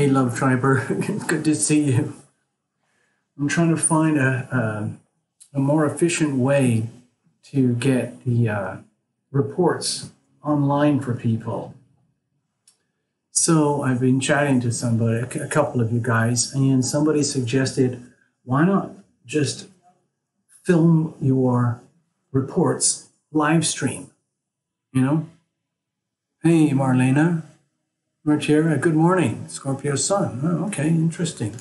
Hey, Love Triber, good to see you. I'm trying to find a more efficient way to get the reports online for people. So I've been chatting to somebody, a couple of you guys, and somebody suggested, why not just film your reports live stream, you know? Hey, Marlena, Martiera, good morning, Scorpio sun. Oh, okay, interesting.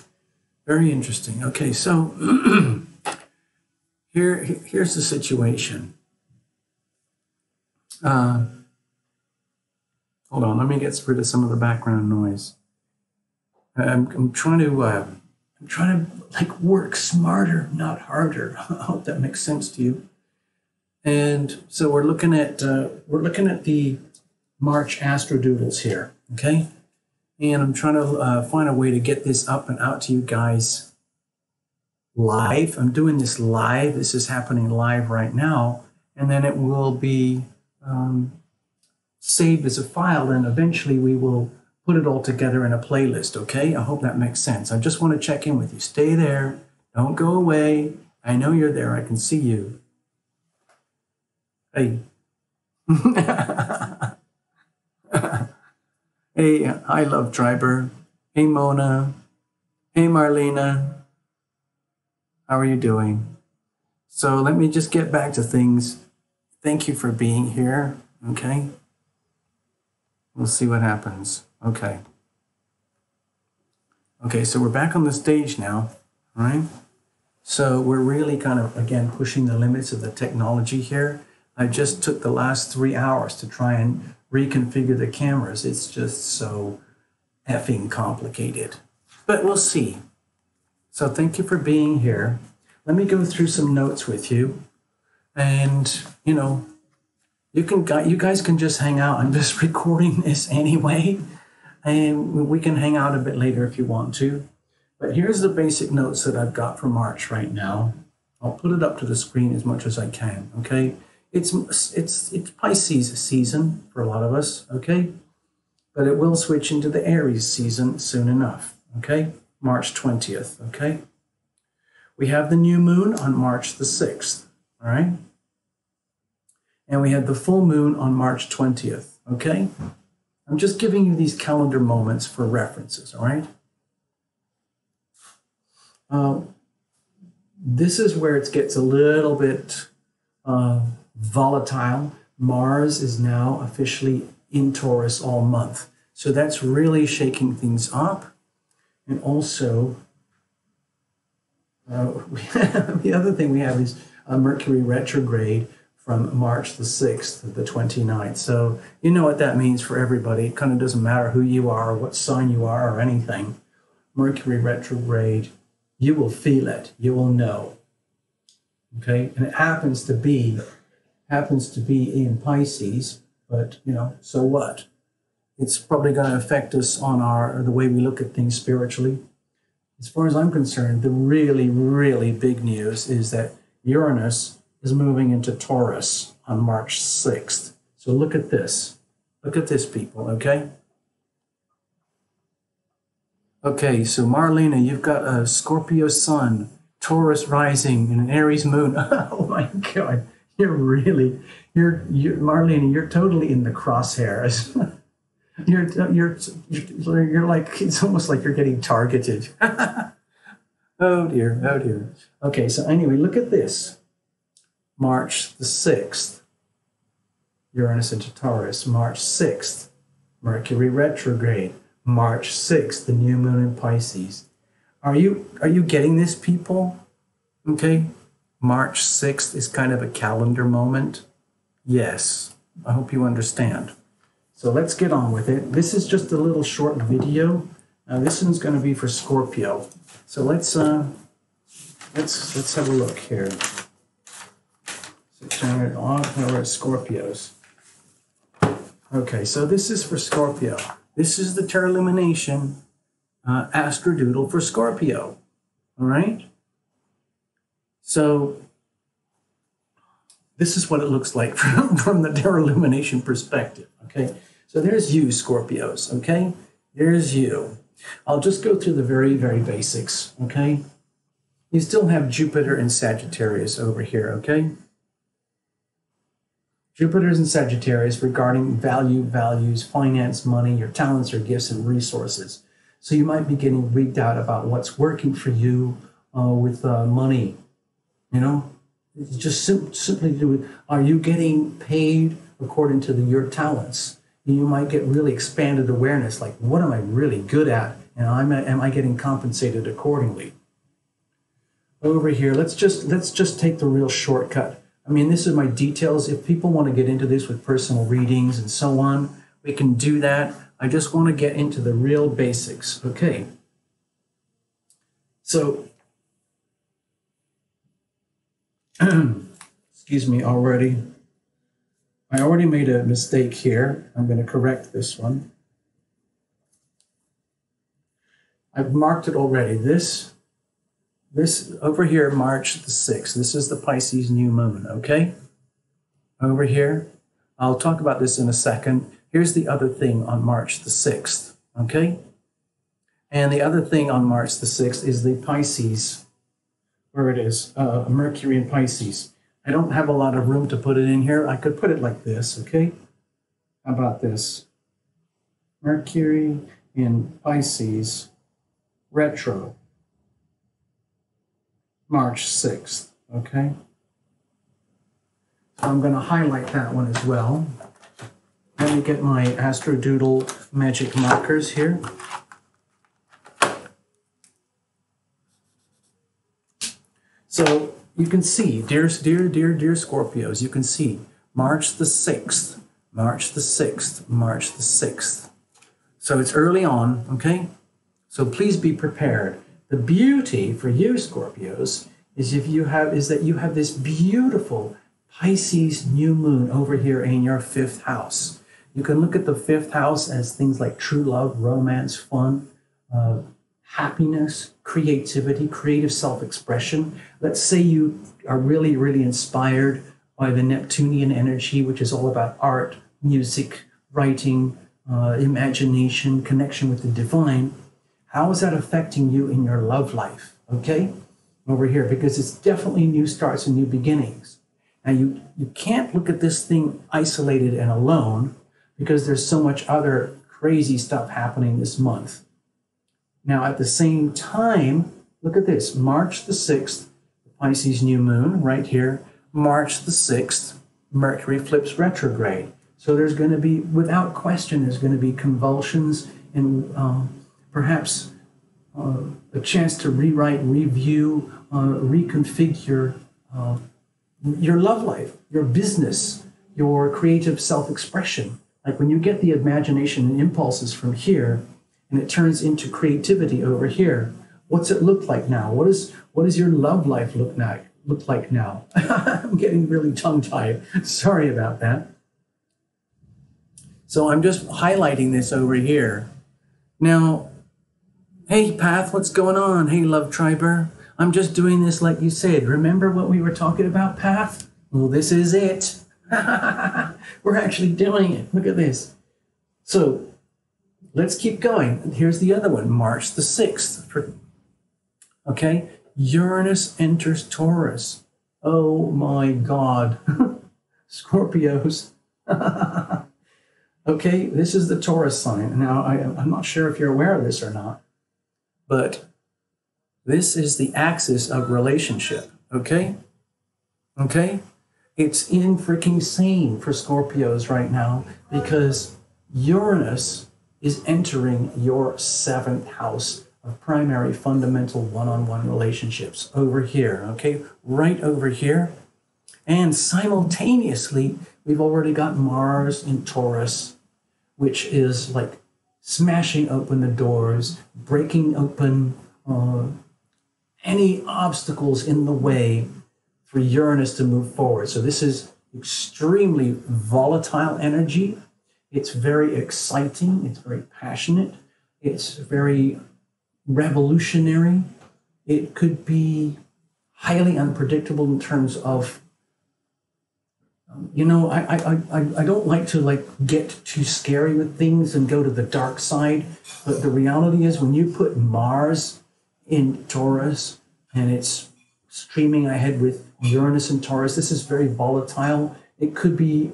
Very interesting. Okay, so here's the situation. Hold on, let me get rid of some of the background noise. I'm trying to like work smarter, not harder. I hope that makes sense to you. And so we're looking at the March Astrodoodles here, okay? And I'm trying to find a way to get this up and out to you guys live. I'm doing this live. This is happening live right now, and then it will be saved as a file, and eventually we will put it all together in a playlist, okay? I hope that makes sense. I just want to check in with you. Stay there. Don't go away. I know you're there. I can see you. Hey. Hey, I Love Triber. Hey, Mona. Hey, Marlena. How are you doing? So let me just get back to things. Thank you for being here, okay? We'll see what happens. Okay. Okay, so we're back on the stage now, right? So we're really kind of, again, pushing the limits of the technology here. I just took the last 3 hours to try and reconfigure the cameras. It's just so effing complicated. But we'll see. So thank you for being here. Let me go through some notes with you. And, you know, you guys can just hang out. I'm just recording this anyway, and we can hang out a bit later if you want to. But here's the basic notes that I've got for March right now. I'll put it up to the screen as much as I can, okay? It's Pisces season for a lot of us, okay? But it will switch into the Aries season soon enough, okay? March 20th, okay? We have the new moon on March the 6th, all right? And we had the full moon on March 20th, okay? I'm just giving you these calendar moments for references, all right? This is where it gets a little bit volatile. Mars is now officially in Taurus all month. So that's really shaking things up. And also, the other thing we have is Mercury retrograde from March the 6th to the 29th. So you know what that means for everybody. It kind of doesn't matter who you are or what sign you are or anything. Mercury retrograde, you will feel it. You will know. Okay? And it happens to be in Pisces, but, you know, so what? It's probably going to affect us on the way we look at things spiritually. As far as I'm concerned, the really, really big news is that Uranus is moving into Taurus on March 6th. So look at this. Look at this, people, okay? Okay, so Marlena, you've got a Scorpio sun, Taurus rising, and an Aries moon. Oh my God. Marlena, you're totally in the crosshairs. You're like, it's almost like you're getting targeted. Oh dear, oh dear. Okay, so anyway, look at this. March the 6th, Uranus into Taurus. March 6th, Mercury retrograde. March 6th, the new moon in Pisces. Are you getting this, people? Okay, March 6th is kind of a calendar moment. Yes, I hope you understand. So let's get on with it. This is just a little short video. This one's going to be for Scorpio. So let's have a look here. We're at Scorpios. Okay, so this is for Scorpio. This is the Terra Lumination Astrodoodle for Scorpio. All right? So this is what it looks like from the Terra Lumination perspective. Okay? So there's you, Scorpios. Okay? There's you. I'll just go through the very, very basics, okay? You still have Jupiter and Sagittarius over here, okay? Jupiter's in Sagittarius regarding values, finance, money, your talents, your gifts, and resources. So you might be getting freaked out about what's working for you with money, you know? It's just simply do with, are you getting paid according to your talents? You might get really expanded awareness, like, what am I really good at? And am I getting compensated accordingly? Over here, let's just take the real shortcut. I mean, this is my details. If people want to get into this with personal readings and so on, we can do that. I just want to get into the real basics. Okay. So, excuse me already. I already made a mistake here. I'm going to correct this one. I've marked it already. This over here, March the 6th. This is the Pisces new moon, okay? Over here. I'll talk about this in a second. Here's the other thing on March the 6th, okay? And the other thing on March the 6th is the Pisces, where it is, Mercury in Pisces. I don't have a lot of room to put it in here. I could put it like this, okay? How about this? Mercury in Pisces, retro, March 6th, okay? So I'm going to highlight that one as well. Let me get my Astrodoodle magic markers here. So you can see, dear Scorpios, you can see March the 6th, March the 6th, March the 6th. So it's early on, okay? So please be prepared. The beauty for you, Scorpios, is that you have this beautiful Pisces new moon over here in your 5th house. You can look at the 5th house as things like true love, romance, fun, happiness, creativity, creative self-expression. Let's say you are really, really inspired by the Neptunian energy, which is all about art, music, writing, imagination, connection with the divine. How is that affecting you in your love life? Okay, over here, because it's definitely new starts and new beginnings. Now, you can't look at this thing isolated and alone because there's so much other crazy stuff happening this month. Now, at the same time, look at this. March the 6th, Pisces new moon right here. March the 6th, Mercury flips retrograde. So there's going to be, without question, there's going to be convulsions and perhaps a chance to rewrite, review, reconfigure your love life, your business, your creative self-expression. Like when you get the imagination and impulses from here, and it turns into creativity over here, what's it look like now? What does your love life look like now? I'm getting really tongue-tied. Sorry about that. So I'm just highlighting this over here. Now, hey, Path, what's going on? Hey, Love Triber. I'm just doing this like you said. Remember what we were talking about, Path? Well, this is it. We're actually doing it. Look at this. So let's keep going. Here's the other one, March the 6th. Okay, Uranus enters Taurus. Oh my God. Scorpios. Okay, this is the Taurus sign. Now, I'm not sure if you're aware of this or not, but this is the axis of relationship, okay? Okay? It's in freaking sane for Scorpios right now because Uranus is entering your 7th house of primary fundamental one-on-one relationships over here, okay? Right over here. And simultaneously, we've already got Mars in Taurus, which is like smashing open the doors, breaking open any obstacles in the way for Uranus to move forward. So this is extremely volatile energy. It's very exciting. It's very passionate. It's very revolutionary. It could be highly unpredictable in terms of You know, I don't like to like get too scary with things and go to the dark side. But the reality is when you put Mars in Taurus and it's streaming ahead with Uranus and Taurus, this is very volatile. It could be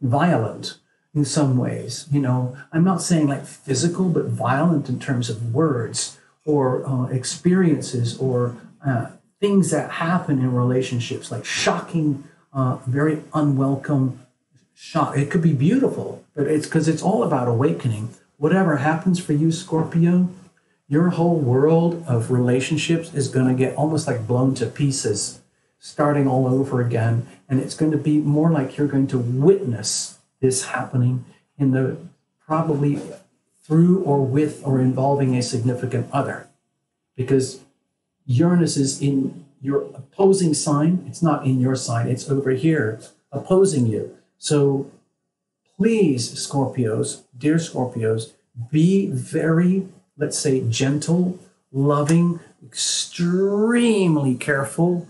violent in some ways. You know, I'm not saying like physical, but violent in terms of words or experiences or things that happen in relationships, like shocking, very unwelcome shock. It could be beautiful, but it's because it's all about awakening. Whatever happens for you, Scorpio, your whole world of relationships is going to get almost like blown to pieces, starting all over again. And it's going to be more like you're going to witness this happening in the probably through or with or involving a significant other. Because Uranus is in your opposing sign. It's not in your sign. It's over here opposing you. So please, Scorpios, dear Scorpios, be very, let's say, gentle, loving, extremely careful.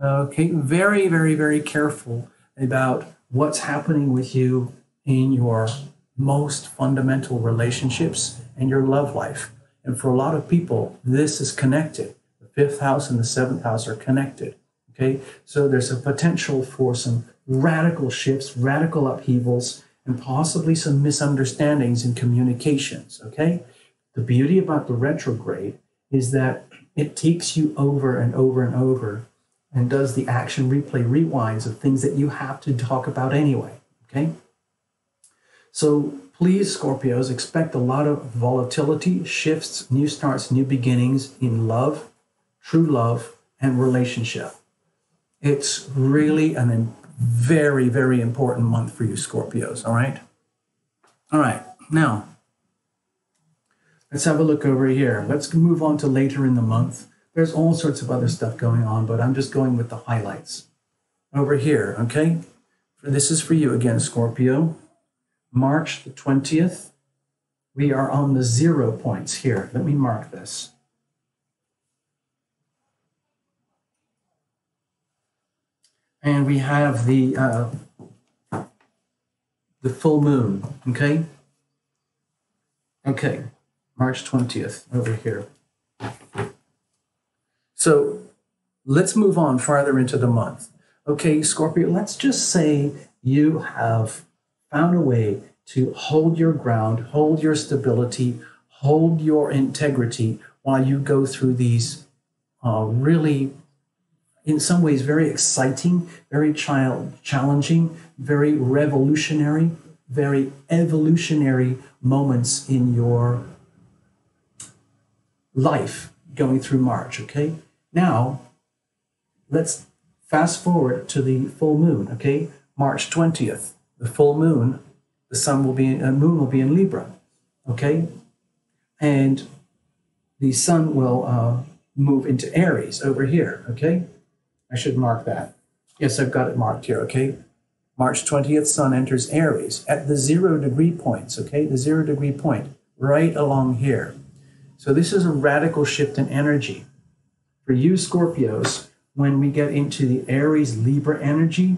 Okay, very, very, very careful about what's happening with you in your most fundamental relationships and your love life. And for a lot of people, this is connected. The fifth house and the seventh house are connected. Okay, so there's a potential for some radical shifts, radical upheavals, and possibly some misunderstandings in communications. Okay, the beauty about the retrograde is that it takes you over and over and over and does the action replay rewinds of things that you have to talk about anyway. Okay, so please, Scorpios, expect a lot of volatility, shifts, new starts, new beginnings in love, true love, and relationship. It's really a very, very important month for you, Scorpios, all right? All right, now, let's have a look over here. Let's move on to later in the month. There's all sorts of other stuff going on, but I'm just going with the highlights. Over here, okay? This is for you again, Scorpio. March the 20th, we are on the 0 points here. Let me mark this. And we have the full moon, okay? Okay, March 20th over here. So let's move on farther into the month. Okay, Scorpio, let's just say you have found a way to hold your ground, hold your stability, hold your integrity while you go through these really, in some ways, very exciting, very challenging, very revolutionary, very evolutionary moments in your life going through March, okay? Now, let's fast forward to the full moon, okay? March 20th, the full moon, the moon will be in Libra, okay? And the sun will move into Aries over here, okay? I should mark that. Yes, I've got it marked here, okay? March 20th, sun enters Aries at the 0 degree points, okay? The 0 degree point right along here. So this is a radical shift in energy. For you, Scorpios, when we get into the Aries Libra energy,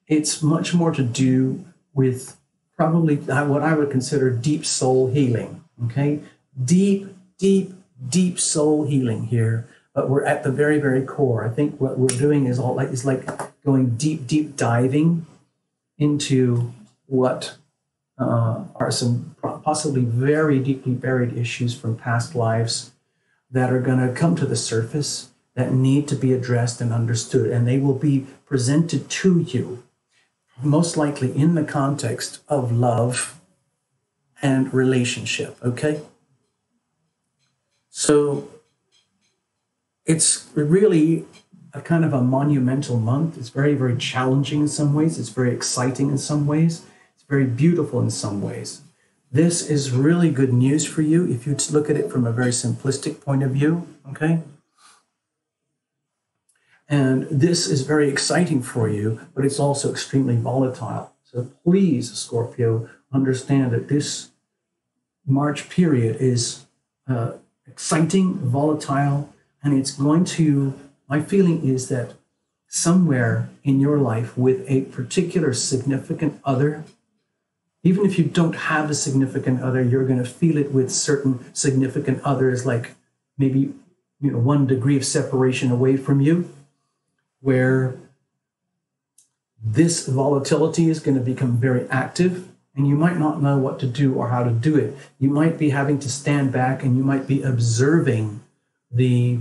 it's much more to do with probably what I would consider deep soul healing, okay? Deep, deep, deep soul healing here. But we're at the very, very core. I think what we're doing is like going deep, deep diving into what are some possibly very deeply buried issues from past lives that are going to come to the surface that need to be addressed and understood. And they will be presented to you, most likely in the context of love and relationship, okay? So it's really a kind of a monumental month. It's very, very challenging in some ways. It's very exciting in some ways. It's very beautiful in some ways. This is really good news for you if you look at it from a very simplistic point of view, okay? And this is very exciting for you, but it's also extremely volatile. So please, Scorpio, understand that this March period is exciting, volatile, and it's going to, my feeling is that somewhere in your life with a particular significant other. Even if you don't have a significant other, you're going to feel it with certain significant others, like maybe 1 degree of separation away from you, where this volatility is going to become very active, and you might not know what to do or how to do it. You might be having to stand back, and you might be observing the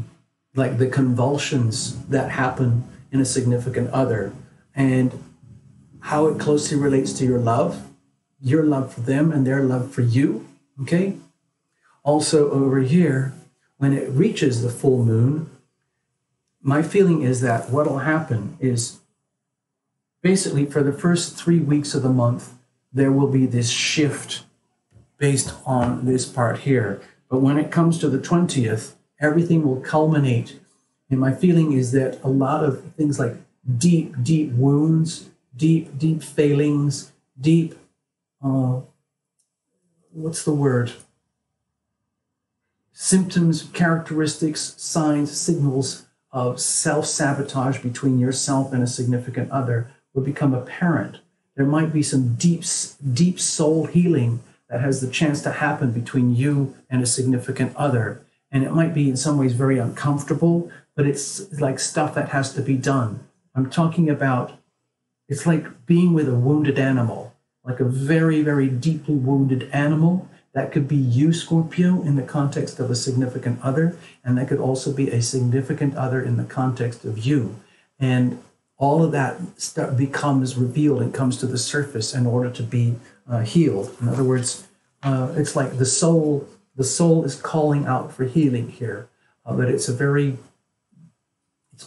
convulsions that happen in a significant other, and how it closely relates to your love for them and their love for you, okay? Also over here, when it reaches the full moon, my feeling is that what will happen is basically for the first 3 weeks of the month, there will be this shift based on this part here. But when it comes to the 20th, everything will culminate. And my feeling is that a lot of things like deep, deep wounds, deep failings, deep, symptoms, characteristics, signs, signals of self-sabotage between yourself and a significant other will become apparent. There might be some deep soul healing that has the chance to happen between you and a significant other. And it might be in some ways very uncomfortable, but it's like stuff that has to be done. I'm talking about, it's like being with a wounded animal, like a very, very deeply wounded animal. That could be you, Scorpio, in the context of a significant other, and that could also be a significant other in the context of you. And all of that stuff becomes revealed and comes to the surface in order to be healed. In other words, it's like the soul is calling out for healing here, but it's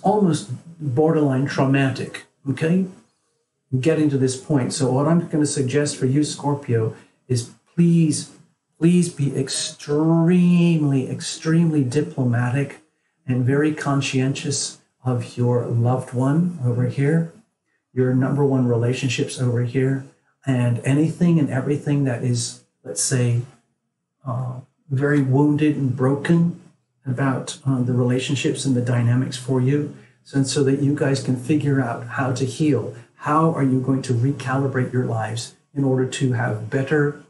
almost borderline traumatic, okay? Getting to this point. So what I'm going to suggest for you, Scorpio, is please be extremely diplomatic and very conscientious of your loved one over here, your number one relationships over here, and anything and everything that is, let's say, very wounded and broken about the relationships and the dynamics for you, so that you guys can figure out how to heal. How are you going to recalibrate your lives in order to have better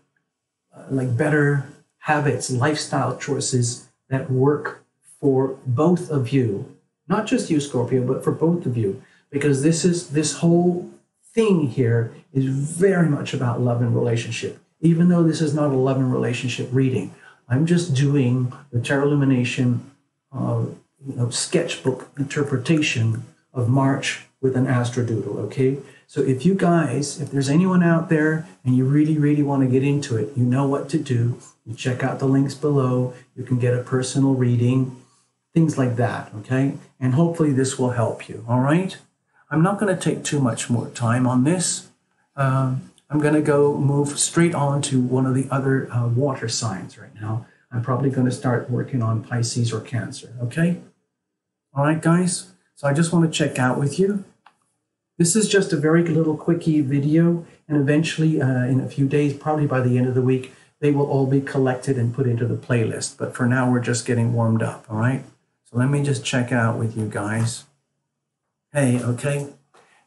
habits, lifestyle choices that work for both of you? Not just you, Scorpio, but for both of you. Because this whole thing here is very much about love and relationship. Even though this is not a love and relationship reading, I'm just doing the Tarot Lumination sketchbook interpretation of March with an Astrodoodle, okay? So if there's anyone out there and you really want to get into it, you know what to do. You check out the links below. You can get a personal reading, things like that, okay? And hopefully this will help you, all right? I'm not going to take too much more time on this. I'm going to move straight on to one of the other water signs right now. I'm probably going to start working on Pisces or Cancer, okay? All right, guys? So I just want to check out with you. This is just a very little quickie video, and eventually in a few days, probably by the end of the week, they will all be collected and put into the playlist. But for now, we're just getting warmed up, all right? So let me just check out with you guys. Hey, okay?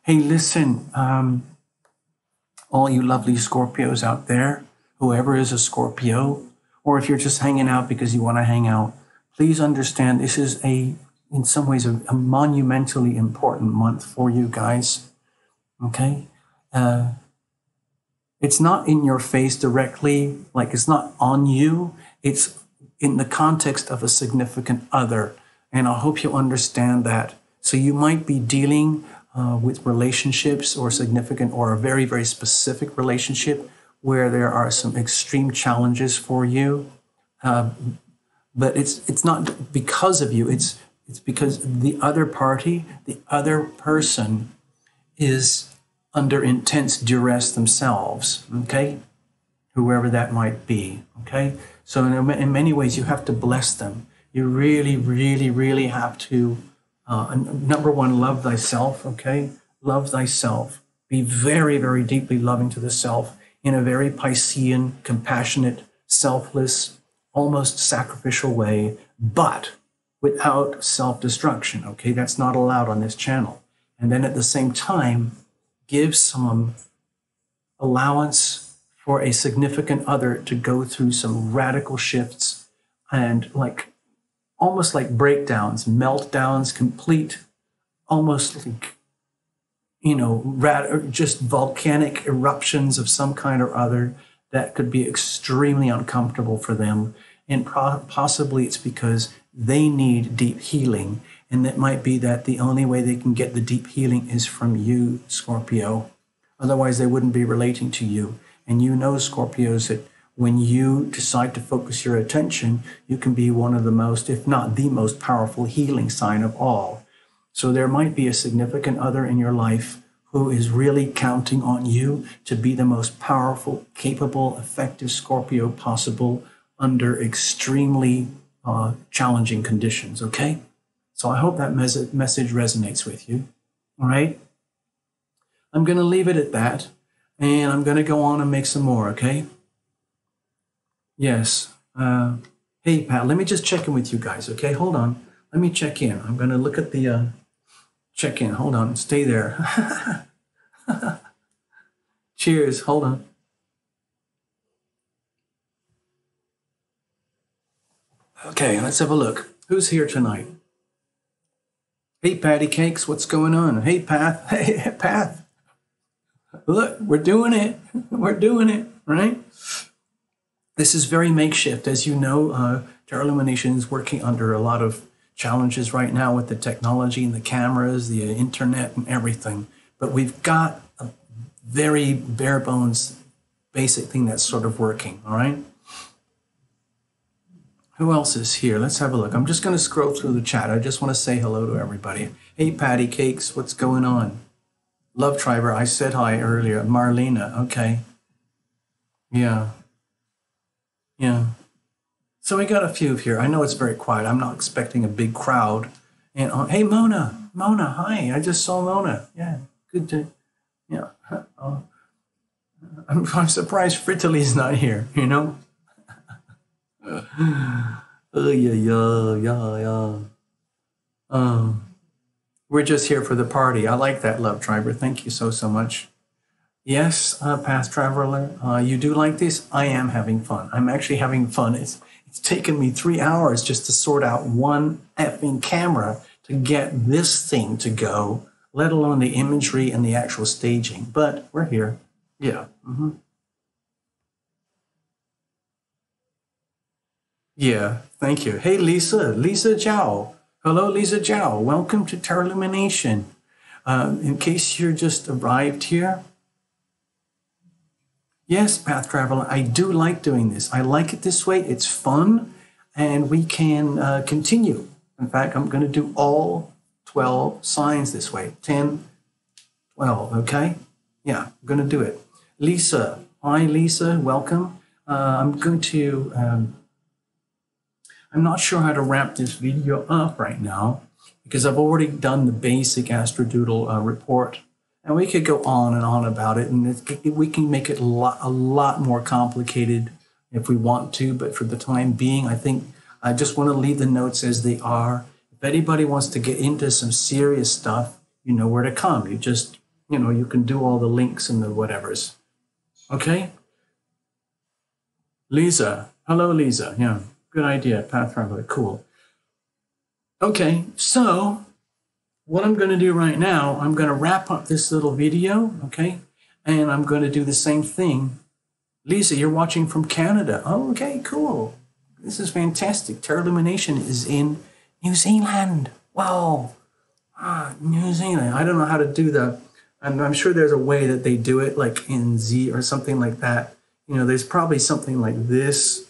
Hey, listen, all you lovely Scorpios out there, whoever is a Scorpio, or if you're just hanging out because you want to hang out, please understand this is in some ways, a monumentally important month for you guys, okay? It's not in your face directly, like it's not on you. It's in the context of a significant other, and I hope you understand that. So you might be dealing with relationships or significant or a very, very specific relationship where there are some extreme challenges for you, but it's not because of you. It's because the other party, the other person is under intense duress themselves, okay? Whoever that might be, okay? So in many ways, you have to bless them. You really have to, number one, love thyself, okay? Love thyself. Be very, very deeply loving to the self in a very Piscean, compassionate, selfless, almost sacrificial way, but without self-destruction, okay? That's not allowed on this channel. And then at the same time, give some allowance for a significant other to go through some radical shifts and like almost like breakdowns, meltdowns, complete, almost like, you know, just volcanic eruptions of some kind or other that could be extremely uncomfortable for them. And possibly it's because they need deep healing. And it might be that the only way they can get the deep healing is from you, Scorpio. Otherwise, they wouldn't be relating to you. And you know, Scorpios, that when you decide to focus your attention, you can be one of the most, if not the most powerful healing sign of all. So there might be a significant other in your life who is really counting on you to be the most powerful, capable, effective Scorpio possible under extremely challenging conditions, okay? So I hope that message resonates with you, all right? I'm going to leave it at that, and I'm going to go on and make some more, okay? Yes. Hey, Pat, let me just check in with you guys, okay? Hold on. Let me check in. I'm going to look at the check in. Hold on. Stay there. Cheers. Hold on. Okay, let's have a look. Who's here tonight? Hey, Patty Cakes, what's going on? Hey, Path. Hey, Path. Look, we're doing it. We're doing it, right? This is very makeshift. As you know, Terra Illumination is working under a lot of challenges right now with the technology and the cameras, the internet and everything. But we've got a very bare bones basic thing that's sort of working, all right? Who else is here? Let's have a look. I'm just going to scroll through the chat. I just want to say hello to everybody. Hey, Patty Cakes, what's going on? Love Triber, I said hi earlier. Marlena, okay. Yeah. Yeah. So we got a few here. I know it's very quiet. I'm not expecting a big crowd. And hey, Mona. Mona, hi. I just saw Mona. Yeah, good to, yeah. I'm surprised Fritali's not here, you know? We're just here for the party. I like that, Love Triber. Thank you so much. Yes, Past Traveler, you do like this? I am having fun. I'm actually having fun. It's taken me 3 hours just to sort out one effing camera to get this thing to go, let alone the imagery and the actual staging. But we're here. Yeah. Mm-hmm. Yeah, thank you. Hey, Lisa. Lisa Zhao. Hello, Lisa Zhao. Welcome to Terra Illumination. In case you're just arrived here, yes, Path Traveler, I do like doing this. I like it this way. It's fun, and we can continue. In fact, I'm going to do all 12 signs this way. 10, 12, okay? Yeah, I'm going to do it. Lisa. Hi, Lisa. Welcome. I'm going to... I'm not sure how to wrap this video up right now because I've already done the basic Astrodoodle report. And we could go on and on about it, and we can make it a lot more complicated if we want to. But for the time being, I think I just want to leave the notes as they are. If anybody wants to get into some serious stuff, you know where to come. You just, you know, you can do all the links and the whatevers. Okay? Lisa. Hello, Lisa. Yeah, good idea. Path Traveler. Cool. Okay, so... what I'm going to do right now, I'm going to wrap up this little video, okay? And I'm going to do the same thing. Lisa, you're watching from Canada. Oh, okay, cool. This is fantastic. Terra Illumination is in New Zealand. Wow. New Zealand. I don't know how to do that. I'm sure there's a way that they do it, like in Z or something like that. You know, there's probably something like this.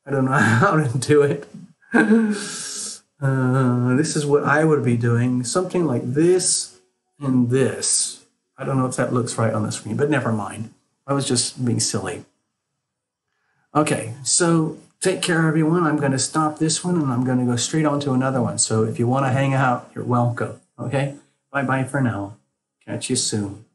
I don't know how to do it. This is what I would be doing. Something like this and this. I don't know if that looks right on the screen, but never mind. I was just being silly. Okay, so take care, everyone. I'm going to stop this one, and I'm going to go straight on to another one. So if you want to hang out, you're welcome. Okay? Bye-bye for now. Catch you soon.